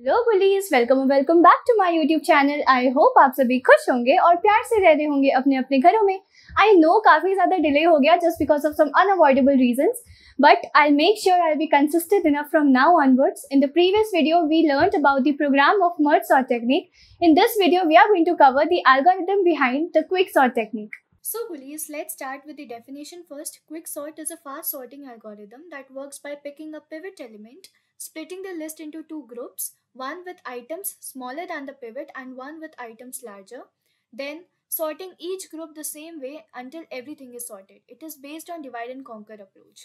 Hello bullies, welcome back to my YouTube channel. I hope आप सभी खुश होंगे और प्यार से रह रहे होंगे अपने अपने घरों में। आई नो काफी ज्यादा डिले हो गया just because of some unavoidable reasons, but I'll make sure I'll be consistent enough from now onwards. In the previous video, we learned about the program of merge sort technique. In this video, we are going to cover the algorithm behind the quick sort technique. So bullies, let's start with the definition first. Quick sort is a fast sorting algorithm that works by picking a pivot element, splitting the list into two groups, one with items smaller than the pivot and one with items larger, then sorting each group the same way until everything is sorted. It is based on divide and conquer approach.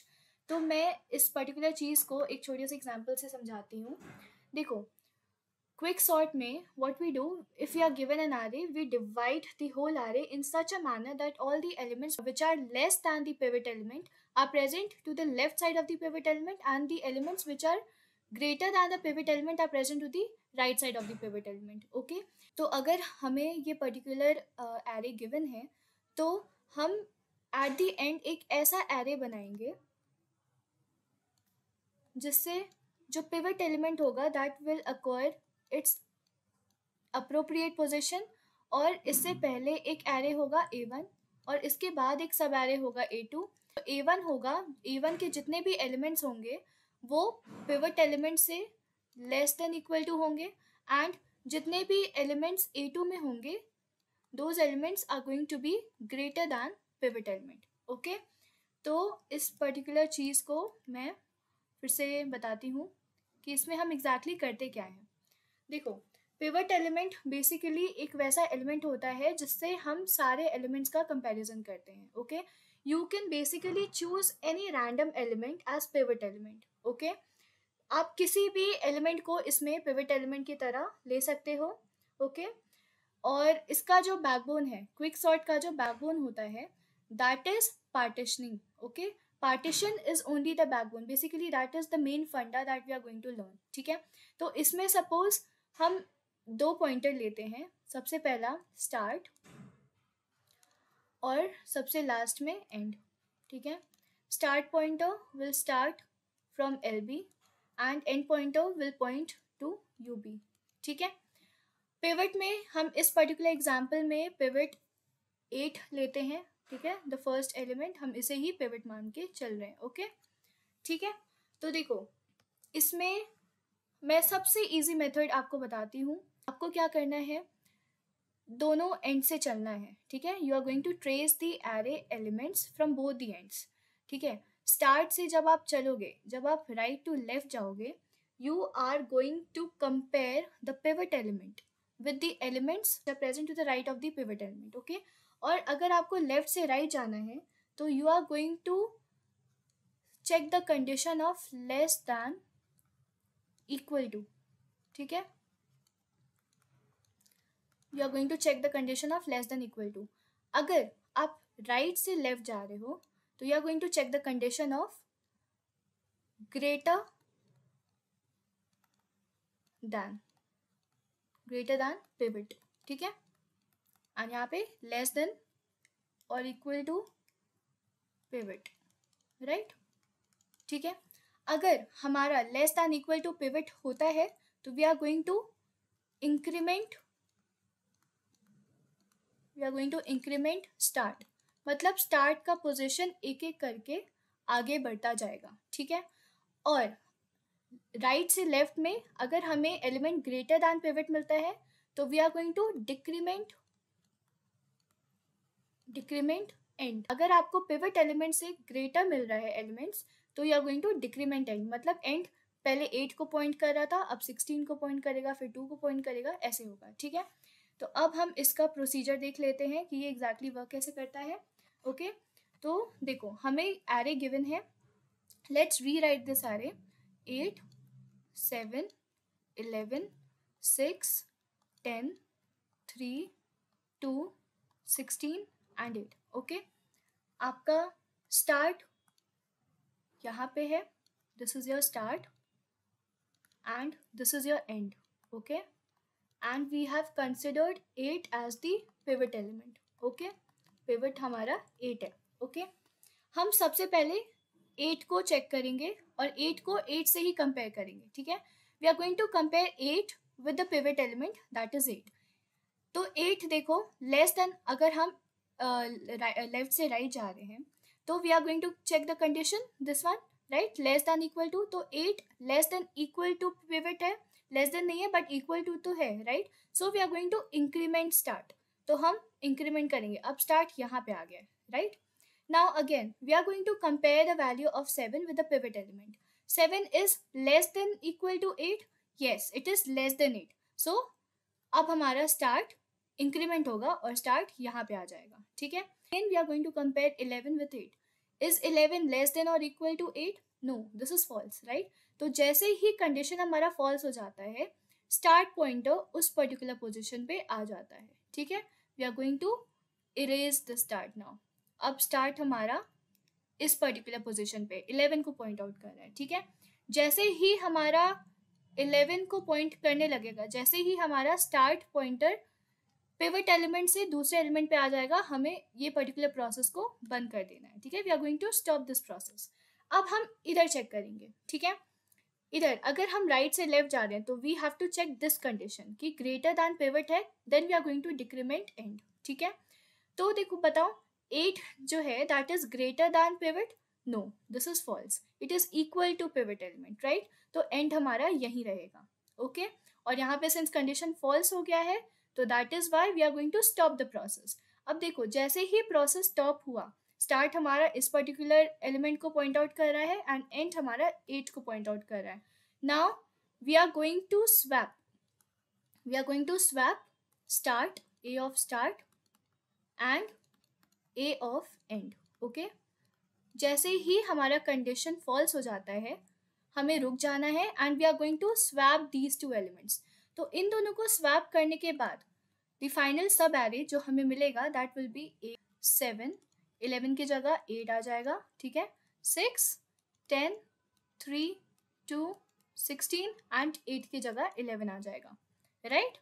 तो मैं इस particular चीज़ को एक छोटे से example से समझाती हूँ। देखो, क्विक सॉर्ट में what we do, if you are given an array, we divide the whole array in such a manner that all the elements which are less than the pivot element are present to the left side of the pivot element and the elements which are greater than the pivot element are present to the right side of the pivot element. Okay, तो अगर हमें ये particular array given है तो हम at the end एक ऐसा array बनाएंगे जिससे जो पिवट एलिमेंट होगा that will acquire it's appropriate position, और इससे पहले एक एरे होगा A1 और इसके बाद एक सब एरे होगा A2. तो A1 होगा, A1 के जितने भी एलिमेंट्स होंगे वो पिवट एलिमेंट से लेस देन इक्वल टू होंगे, एंड जितने भी एलिमेंट्स A2 में होंगे those elements are going to be greater than pivot element. Okay, तो इस पर्टिकुलर चीज़ को मैं फिर से बताती हूँ कि इसमें हम एग्जैक्टली करते क्या हैं. देखो, पिवट एलिमेंट बेसिकली एक वैसा एलिमेंट होता है जिससे हम सारे एलिमेंट्स का कंपैरिजन करते हैं. Okay, you can basically choose any random element as pivot element. Okay, आप किसी भी एलिमेंट को इसमें पिवट एलिमेंट की तरह ले सकते हो. ओके, और इसका जो बैकबोन है, क्विक सॉर्ट का जो बैकबोन होता है that is partitioning. Okay, partition is only the backbone, basically that is the main funda that we are going to learn. ठीक है, तो इसमें सपोज हम दो पॉइंटर लेते हैं, सबसे पहला स्टार्ट और सबसे लास्ट में एंड. ठीक है, start pointer will start from LB and end pointer will point to UB. ठीक है, पिवट में हम इस पर्टिकुलर एग्जाम्पल में पिवट 8 लेते हैं. ठीक है, द फर्स्ट एलिमेंट हम इसे ही पिवट मान के चल रहे हैं. ओके, ठीक है, तो देखो इसमें मैं सबसे इजी मेथड आपको बताती हूँ. आपको क्या करना है, दोनों एंड से चलना है. ठीक है, you are going to trace the array elements from both the ends. ठीक है, स्टार्ट से जब आप चलोगे, जब आप राइट टू लेफ्ट जाओगे, you are going to compare the pivot element with the elements that are present to the right of the pivot element. Okay, और अगर आपको लेफ्ट से राइट जाना है तो you are going to check the condition of less than equal to. ठीक है, you are going to check the condition of less than equal to. अगर आप राइट से लेफ्ट जा रहे हो तो you are going to check the condition of greater than pivot. ठीक है, और यहाँ पे लेस देन और इक्वल टू पिवट. राइट, ठीक है, अगर हमारा less than equal to pivot होता है तो we are going to increment start, मतलब स्टार्ट का पोजीशन एक एक करके आगे बढ़ता जाएगा. ठीक है, और राइट से लेफ्ट में अगर हमें एलिमेंट ग्रेटर दैन पिवट मिलता है तो we are going to decrement end. अगर आपको पिवट एलिमेंट से ग्रेटर मिल रहा है एलिमेंट्स तो you are going to decrement end, मतलब एंड पहले 8 को पॉइंट कर रहा था, अब 16 को पॉइंट करेगा, फिर 2 को पॉइंट करेगा, ऐसे होगा. ठीक है, तो अब हम इसका प्रोसीजर देख लेते हैं कि ये एग्जैक्टली वर्क कैसे करता है. ओके, तो देखो हमें एरे गिवन है, let's rewrite this array. 8 7 11 6 10 3 2 16 and 8. Okay, आपका स्टार्ट यहाँ पे है, this is your start and this is your end. Okay, and we have considered 8 as the pivot element. Okay, pivot हमारा 8 है. ओके, हम सबसे पहले 8 को चेक करेंगे और 8 को 8 से ही कंपेयर करेंगे. ठीक है, we are going to compare 8 with the pivot element that is 8. तो 8 देखो लेस देन, अगर हम लेफ्ट से राइट जा रहे हैं तो we are going to check the condition this one, right, less than equal to. तो 8 less than equal to pivot है, लेस देन नहीं है बट इक्वल टू तो है, right. So we are going to increment start. तो हम increment करेंगे. अब स्टार्ट यहाँ पे आ गया, right. Now again we are going to compare the value of 7 with the pivot element. 7 is less than equal to 8. Yes, it is less than 8. So अब हमारा स्टार्ट इंक्रीमेंट होगा और स्टार्ट यहाँ पे आ जाएगा, ठीक है. Then we are going to compare 11 with 8. Is 11 less than or equal to 8? No, this is false, right? तो जैसे ही कंडीशन हमारा फॉल्स हो जाता है, स्टार्ट पॉइंटर उस पर्टिकुलर पोजिशन पे आ जाता है, ठीक है. We are going to erase the start now. अब स्टार्ट हमारा इस पर्टिकुलर पोजीशन पे 11 को पॉइंट आउट कर रहा है, ठीक है. जैसे ही हमारा 11 को पॉइंट करने लगेगा, जैसे ही हमारा स्टार्ट पॉइंटर पिवट एलिमेंट से दूसरे एलिमेंट पे आ जाएगा, हमें ये पर्टिकुलर प्रोसेस को बंद कर देना है, ठीक है. We are going to stop this process. अब हम इधर चेक करेंगे, ठीक है. इधर अगर हम राइट से लेफ्ट जा रहे हैं तो we have to check this condition कि ग्रेटर दैन पिवट है, then we are going to decrement end, ठीक है. तो देखो बताओ 8 जो है that is greater than pivot. No, this is false. It is equal to pivot element, right. तो एंड हमारा यही रहेगा, ओके. और यहाँ पे सिंस कंडीशन फॉल्स हो गया है तो that is why we are going to stop the process. अब देखो जैसे ही प्रोसेस स्टॉप हुआ, स्टार्ट हमारा इस पर्टिकुलर एलिमेंट को पॉइंट आउट कर रहा है एंड एंड हमारा 8 को पॉइंट आउट कर रहा है. Now we are going to swap. We are going to swap start, A of start and A of end, okay. जैसे ही हमारा कंडीशन फॉल्स हो जाता है, हमें रुक जाना है and we are going to swap these two elements. तो इन दोनों को स्वैप करने के बाद द फाइनल सब एरे जो हमें मिलेगा दैट विल बी 7. 11 की जगह 8 आ जाएगा, ठीक है. 6 10 3 2 16 एंड 8 की जगह 11 आ जाएगा, राइट.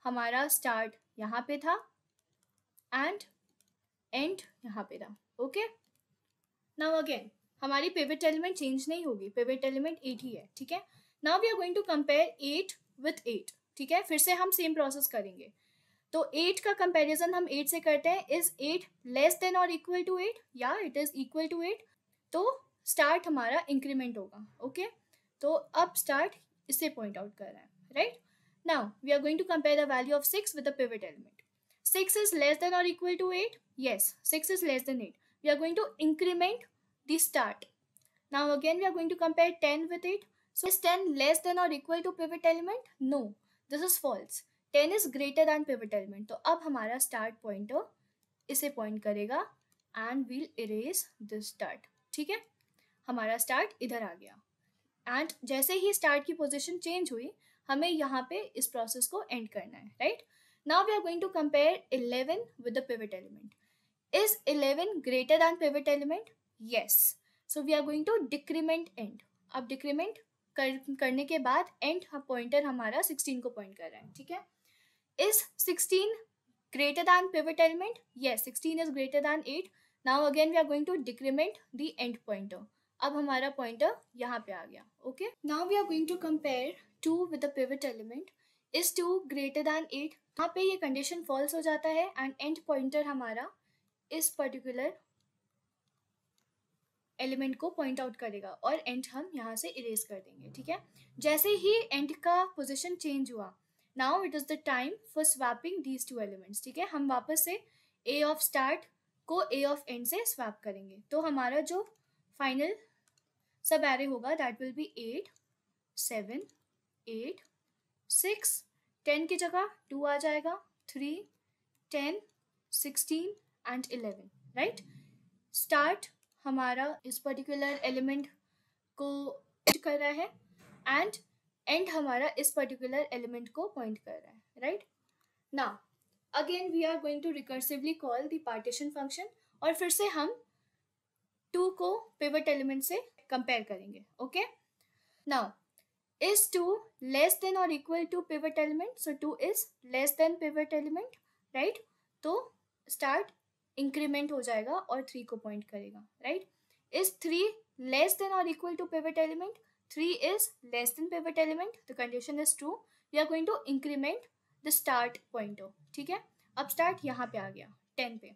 हमारा स्टार्ट यहाँ पे था एंड एंड यहाँ पे था, ओके. नाउ अगेन हमारी पिवट एलिमेंट चेंज नहीं होगी, पिवट एलिमेंट 8 ही है, ठीक है. Now we are going to compare 8 with 8, ठीक है. फिर से हम सेम प्रोसेस करेंगे. तो 8 का कंपैरिजन हम 8 से करते हैं. इज 8 लेस देन और इक्वल टू 8? या इट इज इक्वल टू 8. तो स्टार्ट हमारा इंक्रीमेंट होगा, ओके. तो अब स्टार्ट इससे पॉइंट आउट कर रहा है, right. Now we are going to compare the value of 6 with the pivot element. 6 is less than or equal to 8? Yes, 6 is less than 8. We are going to increment the start. Now again we are going to compare 10 with 8. So is 10 less than or equal to pivot element? No, this is false. 10 is greater than pivot element. तो अब हमारा start pointer इसे point करेगा and we'll erase this start. ठीक है, हमारा start इधर आ गया and जैसे ही start की position change हुई, हमें यहाँ पे इस process को end करना है, right? Now we are going to compare 11 with the pivot element. Is 11 greater than pivot element? Yes. So we are going to decrement end. अब decrement करने के बाद end pointer हमारा 16 को point कर रहा है, ठीक है. Is 16 greater than pivot element? Yes, 16 is greater than 8. Now again we are going to decrement the end pointer. अब हमारा pointer यहाँ पे आ गया, okay. Now we are going to compare 2 with the pivot element. Is 2 greater than 8? यहाँ पे ये condition false हो जाता है एंड एंड पॉइंटर हमारा इस पर्टिकुलर एलिमेंट को पॉइंट आउट करेगा और एंड हम यहाँ से इरेज कर देंगे, ठीक है. जैसे ही एंड का पोजीशन चेंज हुआ, now it is the time for swapping these two elements, ठीक है. हम वापस से ए ऑफ स्टार्ट को ए ऑफ एंड से स्वैप करेंगे. तो हमारा जो फाइनल सब एरे होगा दैट विल बी 8 7 8 6 10 की जगह 2 आ जाएगा, 3 10 16 एंड 11, राइट. स्टार्ट हमारा इस पर्टिकुलर एलिमेंट को कर रहा है एंड एंड हमारा इस पर्टिकुलर एलिमेंट को पॉइंट कर रहा है, right. Now again we are going to recursively call the partition function और फिर से हम 2 को पिवट एलिमेंट से कंपेयर करेंगे, okay. Now is 2 less than or equal to pivot element? So 2 is less than pivot element, right? तो start increment हो जाएगा और 3 को point करेगा, right? Is 3 less than or equal to pivot element? 3 is less than pivot element, the condition is true, we are going to increment the start pointer. ठीक है, अब start यहाँ पे आ गया 10 पे.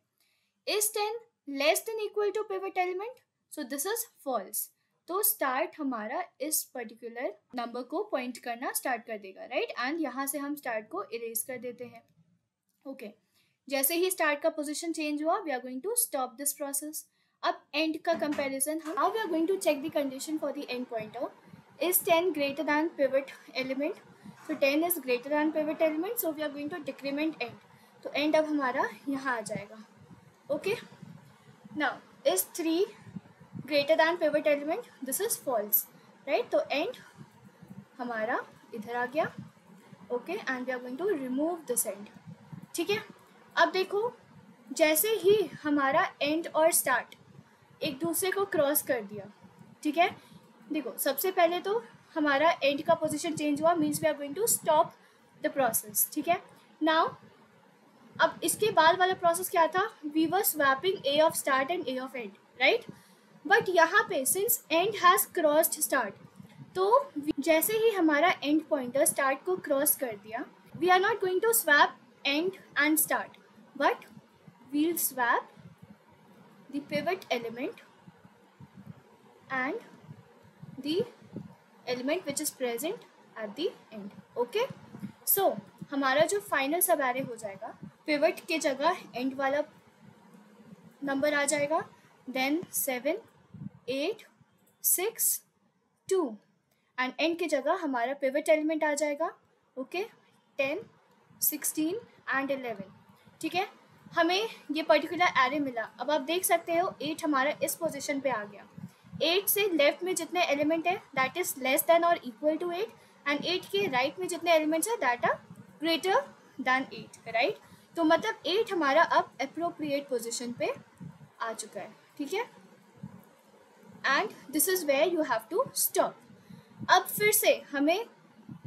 Is 10 less than equal to pivot element? So this is false. तो start हमारा इस particular number को point करना start कर देगा, right? And यहाँ से हम start को erase कर देते हैं. Okay. जैसे ही start का position change हुआ, we are going to stop this process. अब end का comparison हम, how we are going to check the condition for the end pointer? Is 10 greater than pivot element? So 10 is greater than pivot element, so we are going to decrement end. तो end अब हमारा यहाँ आ जाएगा. Okay. Now is 3 greater than pivot element? This is false, right? तो end हमारा इधर आ गया. Okay, and we are going to remove this end. ठीक है. अब देखो, जैसे ही हमारा end और start एक दूसरे को क्रॉस कर दिया, ठीक है. देखो, सबसे पहले तो हमारा end का पोजीशन चेंज हुआ, means we are going to stop the process. ठीक है. नाउ अब इसके बाद वाला प्रोसेस क्या था? We were swapping a of start and A of end, right. But यहाँ पे since end has crossed start, तो जैसे ही हमारा एंड पॉइंटर स्टार्ट को क्रॉस कर दिया, we are not going to swap end and start, but we'll swap the pivot element and the element which is present at the end. Okay. So हमारा जो final सब array हो जाएगा, pivot के जगह एंड वाला नंबर आ जाएगा, then 7, 8, 6, 2 and and की जगह हमारा पिवट एलिमेंट आ जाएगा. ओके. 10, 16 एंड 11. ठीक है. हमें ये पर्टिकुलर एरे मिला. अब आप देख सकते हो 8 हमारा इस पोजीशन पे आ गया. 8 से लेफ्ट में जितने एलिमेंट है दैट इज लेस देन और इक्वल टू 8, एंड 8 के राइट में जितने एलिमेंट्स है that are greater than 8, right. तो मतलब 8 हमारा अब अप्रोप्रिएट पोजीशन पे आ चुका है. ठीक है. And this is where you have to stop. अब फिर से हमें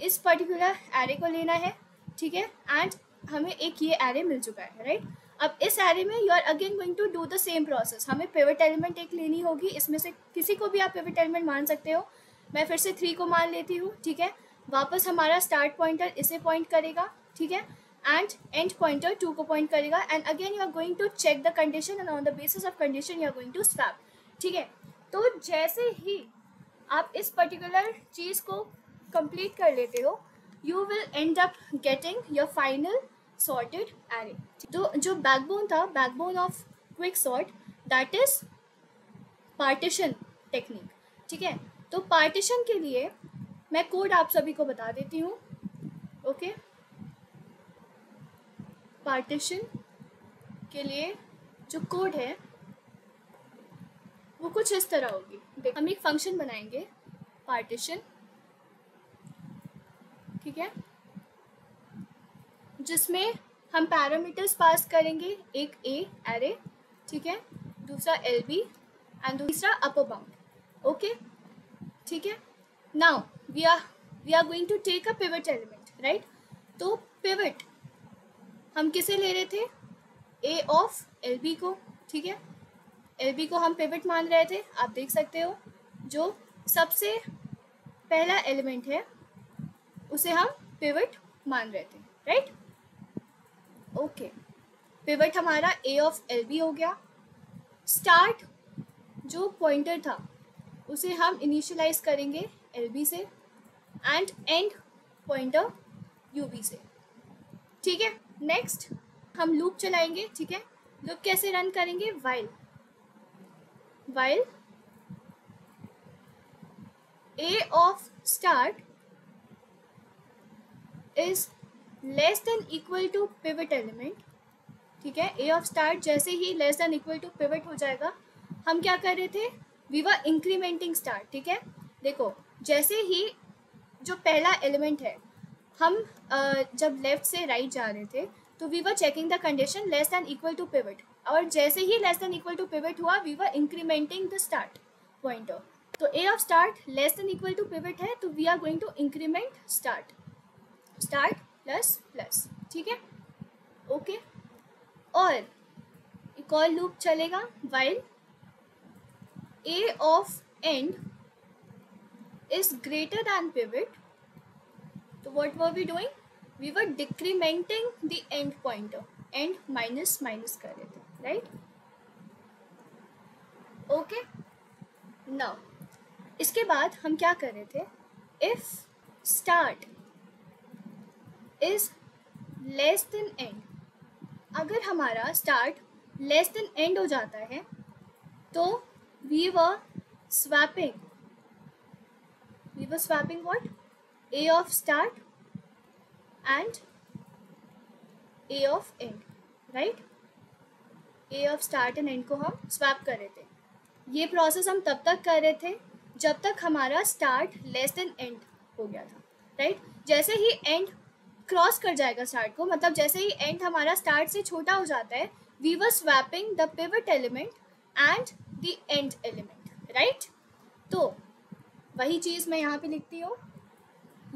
इस पर्टिकुलर एरे को लेना है. ठीक है. एंड हमें एक ये एरे मिल चुका है, राइट. अब इस एरे में you are again going to do the same process. हमें पिवट एलिमेंट एक लेनी होगी. इसमें से किसी को भी आप पिवट एलिमेंट मान सकते हो. मैं फिर से 3 को मान लेती हूँ. ठीक है. वापस हमारा स्टार्ट पॉइंटर इसे पॉइंट करेगा. ठीक है. एंड एंड पॉइंटर 2 को पॉइंट करेगा. And again you are going to check the condition and on the basis of condition you are going to swap. ठीक है. तो जैसे ही आप इस पर्टिकुलर चीज़ को कंप्लीट कर लेते हो, you will and up getting your final sorted array. तो जो बैकबोन था, backbone of quick sort, that is partition technique. ठीक है. तो पार्टीशन के लिए मैं कोड आप सभी को बता देती हूँ. ओके. पार्टीशन के लिए जो कोड है वो कुछ इस तरह होगी. हम एक फंक्शन बनाएंगे पार्टीशन. ठीक है. जिसमें हम पैरामीटर्स पास करेंगे, एक ए एरे, ठीक है, दूसरा LB एंड दूसरा अपर बाउंड. ओके. ठीक है. Now we are going to take a pivot element, right. तो पिवट हम किसे ले रहे थे? ए ऑफ LB को. ठीक है. LB को हम पिवट मान रहे थे. आप देख सकते हो जो सबसे पहला एलिमेंट है उसे हम पिवट मान रहे थे, राइट. ओके. पिवट हमारा ए ऑफ LB हो गया. स्टार्ट जो पॉइंटर था उसे हम इनिशियलाइज करेंगे LB से, एंड एंड पॉइंटर UB से. ठीक है. नेक्स्ट हम लूप चलाएंगे. ठीक है. लूप कैसे रन करेंगे? while A of start is less than equal to pivot element. ठीक है. A of start जैसे ही less than equal to pivot हो जाएगा, हम क्या कर रहे थे? We were incrementing start. ठीक है. देखो, जैसे ही जो पहला एलिमेंट है, हम जब लेफ्ट से राइट जा रहे थे तो we were checking the condition less than equal to pivot, और जैसे ही less than equal to pivot हुआ we were incrementing the start pointer. तो a of start less than equal to pivot है, तो we are going to increment start plus plus. ठीक है. Okay. और एक और लूप चलेगा while a of end is greater than pivot, तो what were we doing? We were decrementing the end pointer, end minus minus कर रहे थे, right? Okay? Now, इसके बाद हम क्या कर रहे थे? If start is less than end, अगर हमारा start less than end हो जाता है तो we were swapping what? A of start and A of end, right? A of start and end को हम swap कर रहे थे. ये प्रोसेस हम तब तक कर रहे थे जब तक हमारा स्टार्ट लेस देन एंड हो गया था, राइट? जैसे ही एंड क्रॉस कर जाएगा स्टार्ट को, मतलब जैसे ही एंड हमारा स्टार्ट से छोटा हो जाता है, we were swapping the pivot element and the end element, right? तो वही चीज़ मैं यहाँ पे लिखती हूँ.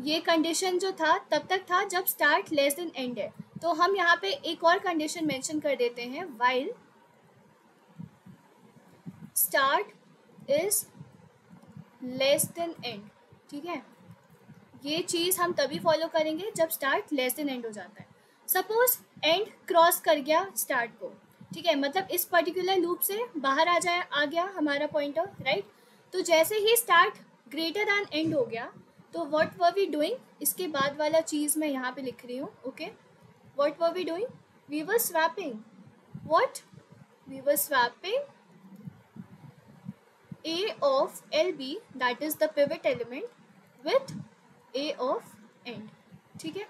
ये कंडीशन जो था तब तक था जब स्टार्ट लेस देन एंड है. तो हम यहाँ पे एक और कंडीशन मेंशन कर देते हैं, while start is less then and. ठीक है, ये चीज़ हम तभी फॉलो करेंगे जब स्टार्ट लेस देन एंड हो जाता है. सपोज एंड क्रॉस कर गया स्टार्ट को, ठीक है, मतलब इस पर्टिकुलर लूप से बाहर आ गया हमारा पॉइंटर, राइट? तो जैसे ही स्टार्ट ग्रेटर दैन एंड हो गया तो व्हाट वर वी डूइंग, इसके बाद वाला चीज़ मैं यहाँ पे लिख रही हूँ. Okay, what were we doing? We were swapping what? We were swapping A of LB, that is the pivot element, with A of end. ठीक है,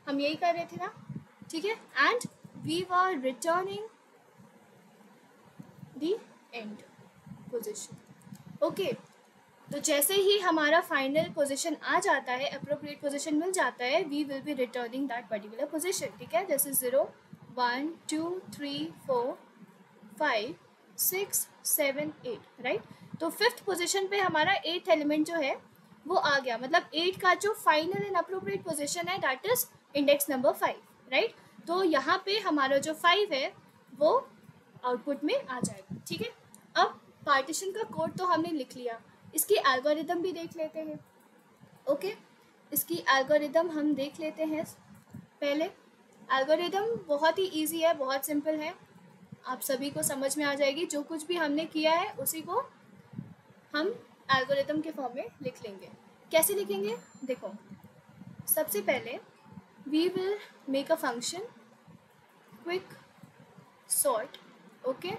हम यही कर रहे थे ना, ठीक है, and we were returning the end position. Okay, तो जैसे ही हमारा फाइनल पोजीशन आ जाता है, अप्रोप्रिएट पोजीशन मिल जाता है, we will be returning that particular position. ठीक है, जैसे 0 1 2 3 4 5 6 7 8, राइट? तो फिफ्थ पोजीशन पे हमारा 8th एलिमेंट जो है वो आ गया, मतलब 8 का जो फाइनल एंड अप्रोप्रिएट पोजीशन है that is index number 5, right? तो यहाँ पे हमारा जो 5 है वो आउटपुट में आ जाएगा. ठीक है, अब पार्टीशन का कोड तो हमने लिख लिया, इसकी एल्गोरिदम भी देख लेते हैं. ओके, इसकी एल्गोरिदम हम देख लेते हैं. पहले एल्गोरिदम बहुत ही ईजी है, बहुत सिंपल है, आप सभी को समझ में आ जाएगी. जो कुछ भी हमने किया है उसी को हम एल्गोरिदम के फॉर्म में लिख लेंगे. कैसे लिखेंगे? देखो, सबसे पहले we will make a function quick sort. Okay,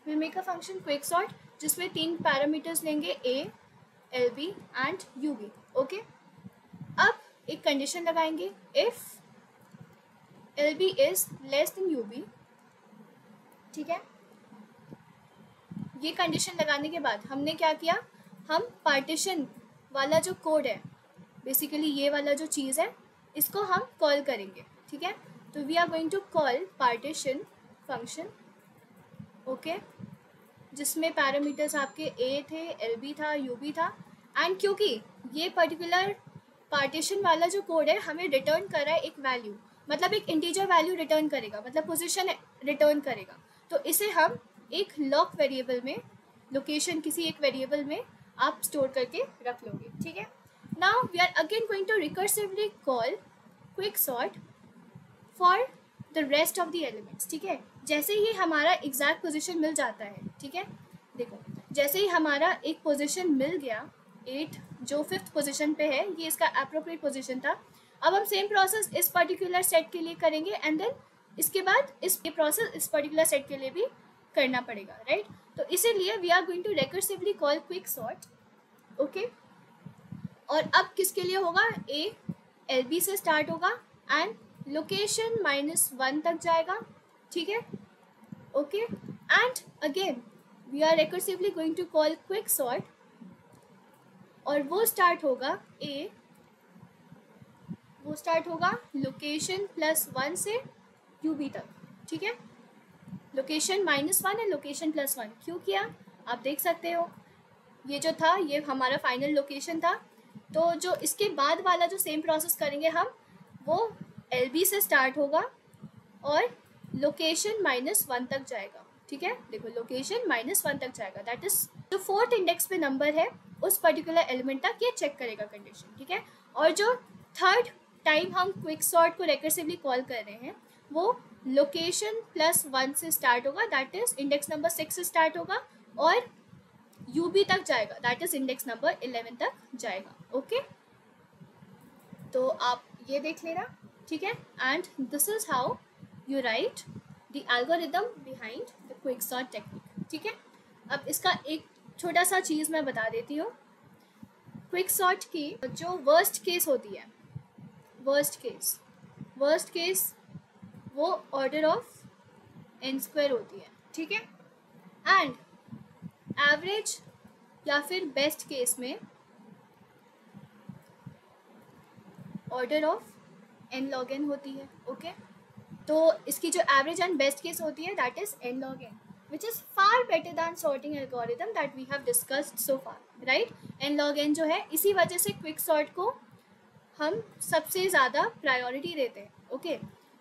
we make a function quick sort जिसमें 3 पैरामीटर्स लेंगे, A, LB and UB. Okay, अब एक कंडीशन लगाएंगे, if LB is less than UB. ठीक है, ये कंडीशन लगाने के बाद हमने क्या किया, हम पार्टीशन वाला जो कोड है, बेसिकली ये वाला जो चीज़ है, इसको हम कॉल करेंगे. ठीक है, तो we are going to call partition function. Okay, जिसमें पैरामीटर्स आपके A थे, LB था, UB था. एंड क्योंकि ये पर्टिकुलर पार्टीशन वाला जो कोड है हमें रिटर्न कर रहा है एक वैल्यू, मतलब एक इंटीजर वैल्यू रिटर्न करेगा, मतलब पोजीशन रिटर्न करेगा, तो इसे हम एक लॉक वेरिएबल में, लोकेशन किसी एक वेरिएबल में आप स्टोर करके रख लोगे. ठीक है, now we are again going to recursively call quick sort for the rest of the elements. ठीक है, जैसे ही हमारा एग्जैक्ट पोजीशन मिल जाता है, ठीक है, देखो जैसे ही हमारा एक पोजीशन मिल गया, 8 जो 5th पोजीशन पे है, ये इसका अप्रोप्रिएट पोजीशन था. अब हम सेम प्रोसेस इस पर्टिकुलर सेट के लिए करेंगे एंड देन इसके बाद ये प्रोसेस इस पर्टिकुलर सेट के लिए भी करना पड़ेगा, राइट? तो इसीलिए we are going to recursively call quick sort. Okay, और अब किसके लिए होगा? A LB से स्टार्ट होगा एंड लोकेशन -1 तक जाएगा. ठीक है, okay, and again we are recursively going to call quick sort, और वो स्टार्ट होगा वो स्टार्ट होगा लोकेशन +1 से UB तक. ठीक है, लोकेशन -1 है, लोकेशन +1 क्यों किया आप देख सकते हो. ये जो था ये हमारा फाइनल लोकेशन था, तो जो इसके बाद वाला जो सेम प्रोसेस करेंगे हम, वो LB से स्टार्ट होगा और लोकेशन -1 तक जाएगा. ठीक है, देखो लोकेशन -1 तक जाएगा, दैट इज जो 4th इंडेक्स पे नंबर है उस पर्टिकुलर एलिमेंट तक ये चेक करेगा कंडीशन, ठीक है। और जो थर्ड टाइम हम क्विक सॉर्ट को रिकर्सिवली कॉल कर रहे हैं वो लोकेशन +1 से स्टार्ट होगा, दैट इज इंडेक्स नंबर 6 से स्टार्ट होगा, और यूबी तक जाएगा, दैट इज इंडेक्स नंबर 11 तक जाएगा। ओके, तो आप ये देख लेना, ठीक है। And this is how you right the algorithm behind the quick sort technique, ठीक है। अब इसका एक छोटा सा चीज़ मैं बता देती हूँ। क्विक सॉर्ट की जो वर्स्ट केस होती है, वर्स्ट केस वो ऑर्डर ऑफ n² होती है, ठीक है। एंड एवरेज या फिर बेस्ट केस में order of n log n होती है। ओके, तो इसकी जो एवरेज एंड बेस्ट केस होती है that is n log n, which is far better than sorting algorithm that we have discussed so far, right? n log n जो है, इसी वजह से क्विक सॉर्ट को हम सबसे ज़्यादा प्रायोरिटी देते हैं। ओके,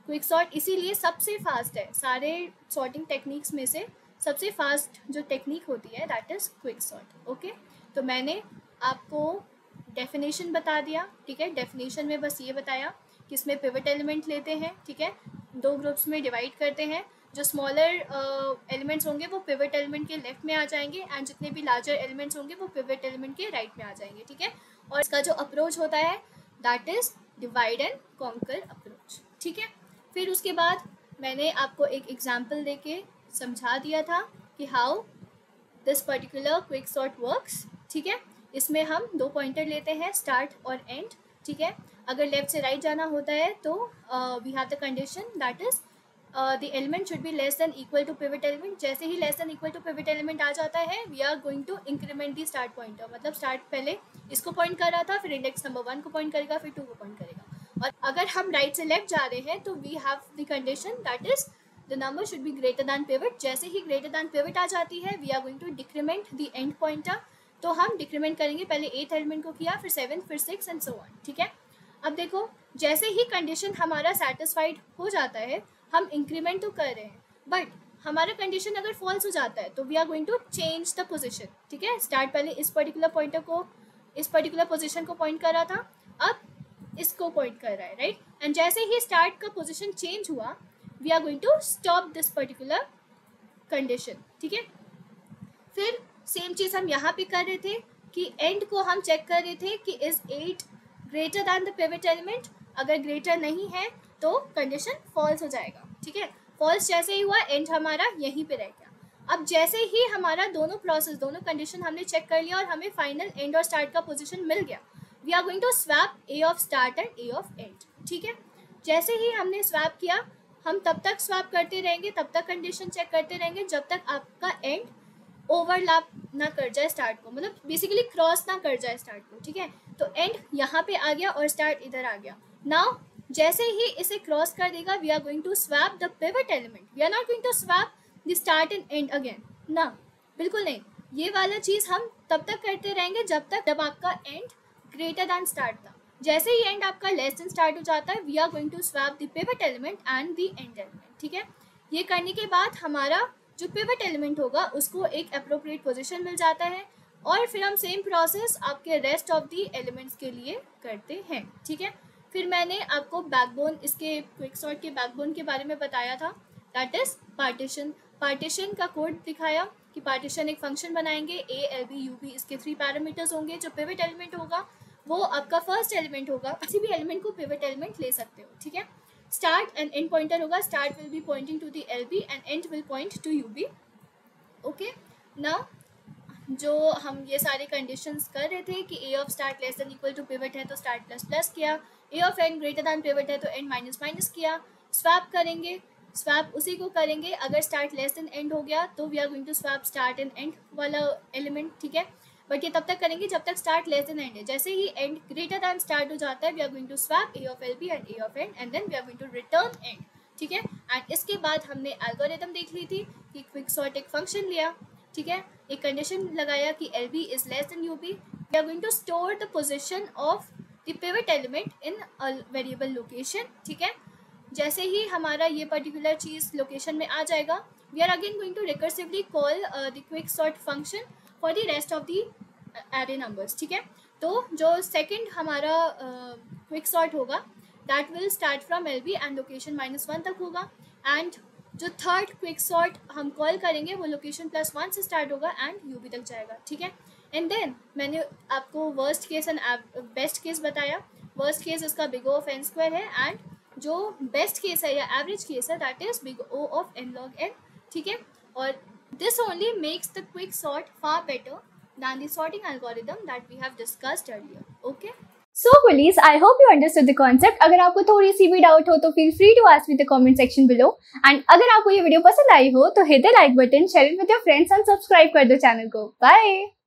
क्विक सॉर्ट इसीलिए सबसे फास्ट है, सारे सॉर्टिंग टेक्निक्स में से सबसे फास्ट जो टेक्निक होती है that is quick sort. Okay, तो मैंने आपको डेफिनेशन बता दिया, ठीक है। डेफिनेशन में बस ये बताया कि इसमें पिवट एलिमेंट लेते हैं, ठीक है, 2 ग्रुप्स में डिवाइड करते हैं। जो स्मॉलर एलिमेंट्स होंगे वो पिवट एलिमेंट के लेफ्ट में आ जाएंगे, एंड जितने भी लार्जर एलिमेंट्स होंगे वो पिवट एलिमेंट के राइट में आ जाएंगे, ठीक है। और इसका जो अप्रोच होता है that is divide and conquer approach, ठीक है। फिर उसके बाद मैंने आपको एक एग्जाम्पल देके समझा दिया था कि how this particular quick sort works, ठीक है। इसमें हम 2 पॉइंटर लेते हैं, स्टार्ट और एंड, ठीक है। अगर लेफ्ट से राइट जाना होता है तो we have the condition that is the element should be less than equal to pivot element. जैसे ही less than equal to pivot element आ जाता है we are going to increment the start pointer, मतलब स्टार्ट पहले इसको point कर रहा था, फिर इंडेक्स नंबर 1 को पॉइंट करेगा, फिर 2 को पॉइंट करेगा। और अगर हम राइट से लेफ्ट जा रहे हैं तो we have the condition that is the number should be greater than pivot. जैसे ही ग्रेटर दैन पिवट आ जाती है we are going to decrement the end pointer. तो हम डिक्रीमेंट करेंगे, पहले 8th एलिमेंट को किया, फिर 7th, फिर 6 एंड सो ऑन, ठीक है। अब देखो, जैसे ही कंडीशन हमारा सेटिस्फाइड हो जाता है हम इंक्रीमेंट तो कर रहे हैं, बट हमारा कंडीशन अगर फॉल्स हो जाता है तो we are going to change the position, ठीक है। स्टार्ट पहले इस पर्टिकुलर पॉइंटर को, इस पर्टिकुलर पोजीशन को पॉइंट कर रहा था, अब इसको पॉइंट कर रहा है, राइट। एंड जैसे ही स्टार्ट का पोजीशन चेंज हुआ we are going to stop this particular condition, ठीक है। फिर सेम चीज़ हम यहाँ पे कर रहे थे कि एंड को हम चेक कर रहे थे कि is 8 greater than the pivot element. अगर ग्रेटर नहीं है तो कंडीशन फॉल्स हो जाएगा, ठीक है। फॉल्स जैसे ही हुआ एंड हमारा यहीं पे रह गया। अब जैसे ही हमारा दोनों प्रोसेस, दोनों कंडीशन हमने चेक कर लिया और हमें फाइनल एंड और स्टार्ट का पोजीशन मिल गया, we are going to swap A of start and A of end, ठीक है। जैसे ही हमने स्वैप किया हम तब तक स्वैप करते रहेंगे, तब तक कंडीशन चेक करते रहेंगे जब तक आपका एंड ओवरलैप ना कर जाए स्टार्ट को, मतलब बेसिकली क्रॉस ना कर जाए स्टार्ट को, ठीक है। तो एंड यहाँ पे आ गया और स्टार्ट इधर आ गया। नाउ जैसे ही इसे क्रॉस कर देगा we are going to swap the pivot element, we are not going to swap the start and end again, ना, बिल्कुल नहीं। ये वाला चीज़ हम तब तक करते रहेंगे जब आपका एंड ग्रेटर दैन स्टार्ट था। जैसे ही एंड आपका लेस देन स्टार्ट हो जाता है we are going to swap the pivot element and the end element, ठीक है। ये करने के बाद हमारा जो पिवट एलिमेंट होगा उसको एक अप्रोप्रिएट पोजीशन मिल जाता है, और फिर हम सेम प्रोसेस आपके रेस्ट ऑफ द एलिमेंट्स के लिए करते हैं, ठीक है। फिर मैंने आपको बैकबोन, इसके क्विक सॉर्ट के बैकबोन के बारे में बताया था, दैट इज पार्टीशन। पार्टीशन का कोड दिखाया कि पार्टीशन एक फंक्शन बनाएंगे, A L B U B, इसके 3 पैरामीटर्स होंगे। जो पिवट एलिमेंट होगा वो आपका फर्स्ट एलिमेंट होगा, किसी भी एलिमेंट को पिवट एलिमेंट ले सकते हो, ठीक है। स्टार्ट एंड एंड पॉइंटर होगा, start will be pointing to the L B and end will point to U B. Okay, now जो हम ये सारे कंडीशंस कर रहे थे कि a of start less than equal to pivot है तो स्टार्ट प्लस प्लस किया, a of end greater than pivot है तो एंड माइनस माइनस किया। स्वैप करेंगे, स्वैप उसी को करेंगे, अगर स्टार्ट लेस देन एंड हो गया तो we are going to swap start and end वाला एलिमेंट, ठीक है। बट ये तब तक करेंगे जब तक स्टार्ट लेस देन एंड है। जैसे ही एंड ग्रेटर दैन स्टार्ट हो जाता है we are going to swap A of L B and A of end then we are going to return end, ठीक है। एंड इसके बाद हमने एल्गोरिथम देख ली थी कि क्विक सॉर्ट एक फंक्शन लिया, ठीक है, एक कंडीशन लगाया कि L B is less than U B, we are going to store the position of the pivot element in a variable location, ठीक है। जैसे ही हमारा ये पर्टिकुलर चीज़ लोकेशन में आ जाएगा we are again going to recursively call the quick sort function for the rest of the array numbers, ठीक है। तो जो सेकंड हमारा क्विक सॉर्ट होगा that will start from LB and location -1 तक होगा, एंड जो थर्ड क्विक सॉर्ट हम कॉल करेंगे वो लोकेशन +1 से स्टार्ट होगा एंड UB तक जाएगा, ठीक है। एंड देन मैंने आपको worst case and best case बताया। वर्स्ट केस इसका big O of n square है, एंड जो बेस्ट केस है या एवरेज केस है that is big O of n log n, ठीक है। और this only makes the quick sort far better than the sorting algorithm that we have discussed earlier. Okay. So Police, I hope you understood the concept. अगर आपको थोड़ी सी भी doubt हो तो feel free to ask me in the comment section below. And अगर आपको ये video पसंद आई हो तो hit the like button, share it with your friends and subscribe कर दो चैनल को. Bye.